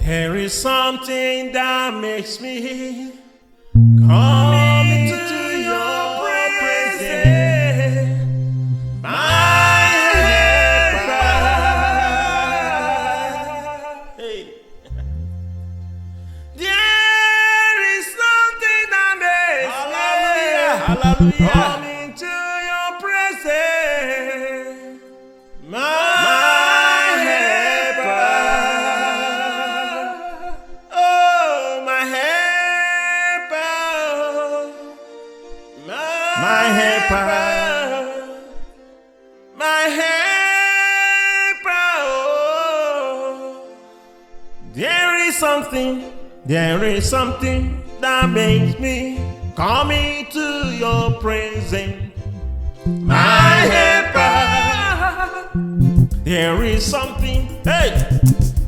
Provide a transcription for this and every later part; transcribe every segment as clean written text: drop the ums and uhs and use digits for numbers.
There is something that makes me come into your presence, my helper. Hey. There is something that makes me come into your presence, my my helper, oh. There is something that makes me come into your presence, my helper. There is something, hey,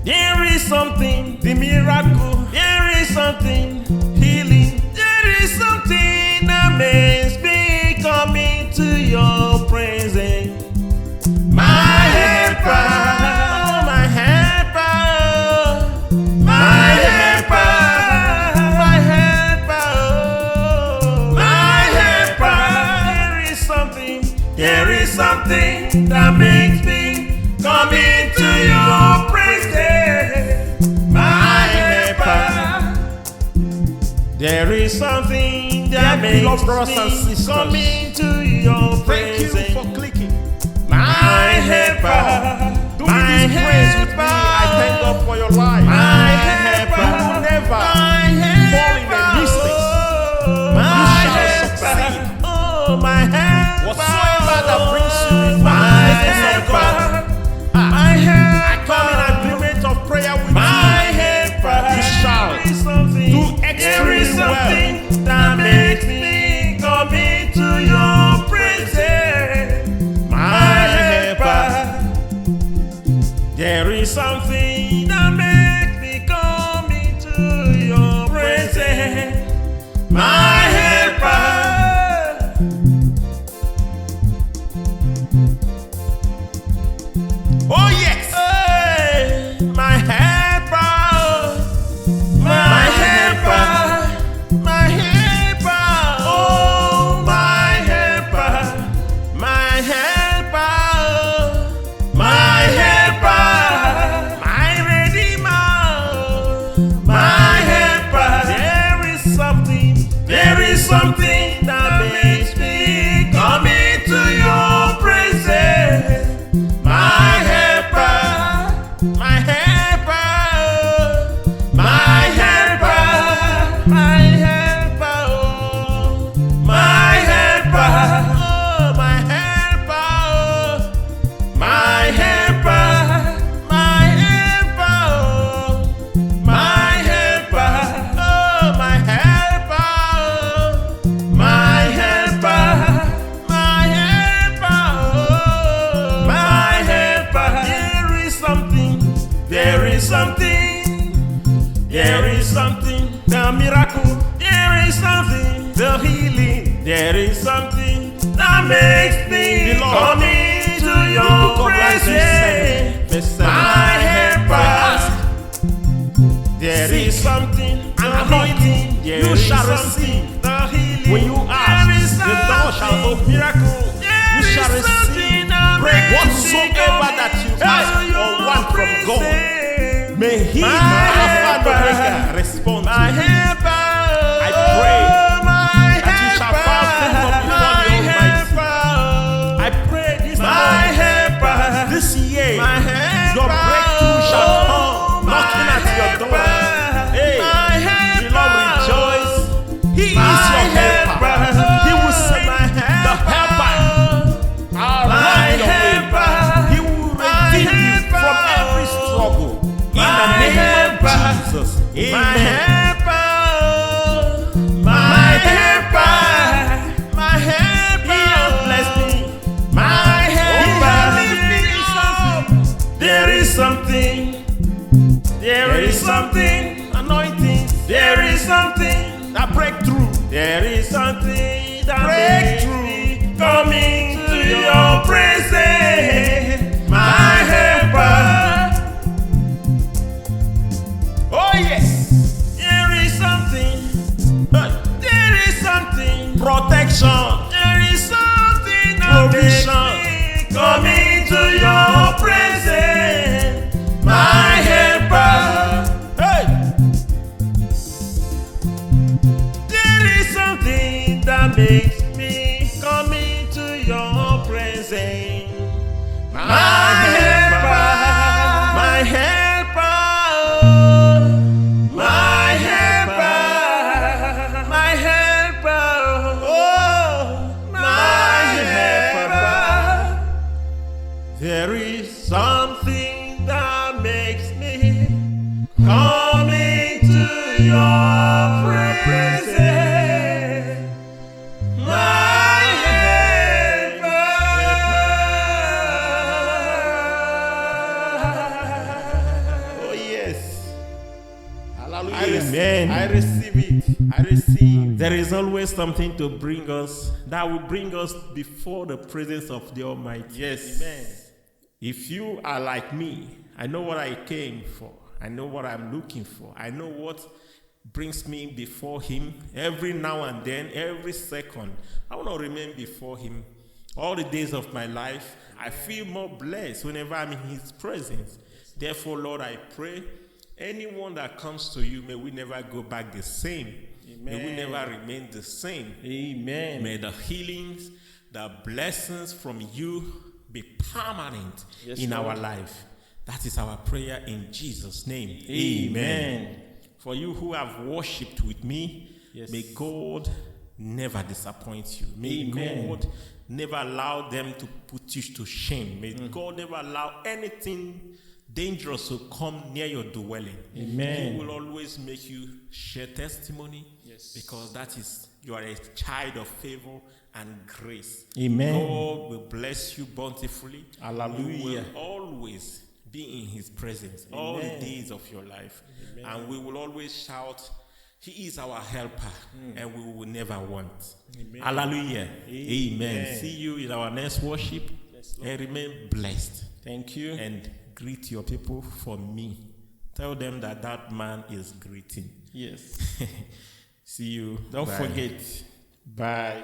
there is something, the miracle, there is something, healing, there is something that makes me come into your presence, my helper, oh, my helper, my helper, my helper, oh, my helper. There is something that makes me come into your presence, my helper. There is something that makes me come into your presence. Thank you for clicking. My helper, my helper. I thank God for your life. My helper, you will never fall in the mistakes. My you shall succeed. Oh, my helper. Whatsoever that brings you in my presence of God, my helper. I come in agreement of prayer with my you. Helper. You shall do extremely well. That makes me come into your presence, my helper. There is something that makes me come into your presence, my helper. Oh yes, Hey, my helper, my helper, my helper, oh, my helper, my helper, my helper, my redeemer, my helper. There is something that makes me come into your presence, my helper, my helper, my helper, my helper, oh, my helper, oh, my helper, my helper, my helper, oh, my helper, oh, my helper, my helper, my helper, oh, my helper. There is something, the miracle, there is something, the healing, there is something that makes me come into your presence, my helper. There is something, an anointing you shall receive. the healing, When you ask, the door shall open. miracle, You shall receive whatsoever that you ask or want from God. May He, my Alpha and helper, Omega, respond to my you. helper, I pray my that you shall bow before the Almighty. I pray this morning, this year, your breakthrough shall come knocking at your door. Hey, the Lord rejoice. He is your helper. He will send the helper along your way. He will redeem you from every struggle. In the name of Jesus. Amen. My helper, my helper, He has blessed me. my helper. There is something, anointing. there is something, that breakthrough, There is something that breakthrough, makes me coming to your presence, my helper. yes. There is something. There is something. Protection. There is something that makes me come into your presence, my helper. Hey. There is something that makes me come into your presence, my helper, my helper, my helper, my helper, oh, my helper. There is something that makes me come into your presence, my helper. Oh, yes. Hallelujah. Amen. I receive it. I receive. There is always something to bring us, that will bring us before the presence of the Almighty. Yes. Amen. If you are like me, I know what I came for. I know what I'm looking for. I know what brings me before Him every now and then, every second. I want to remain before Him all the days of my life. I feel more blessed whenever I'm in His presence. Therefore, Lord, I pray, anyone that comes to you, may we never go back the same. Amen. May we never remain the same. Amen. May the healings, the blessings from you be permanent in Lord. our life. That is our prayer in Jesus' name. Amen. For you who have worshipped with me, Yes. may God never disappoint you. May Amen. God never allow them to put you to shame. May God never allow anything dangerous to come near your dwelling. Amen. He will always make you share testimony, Yes. because that is, you are a child of favor and grace. Amen. God will bless you bountifully. Hallelujah. You will always be in His presence all the Amen. days of your life. Amen. And we will always shout, He is our helper, and we will never want. Amen. Hallelujah. Amen. Amen. See you in our next worship, Yes, Lord. and remain blessed. Thank you. And greet your people for me. Tell them that that man is greeting. Yes. See you. Don't Bye. forget. Bye.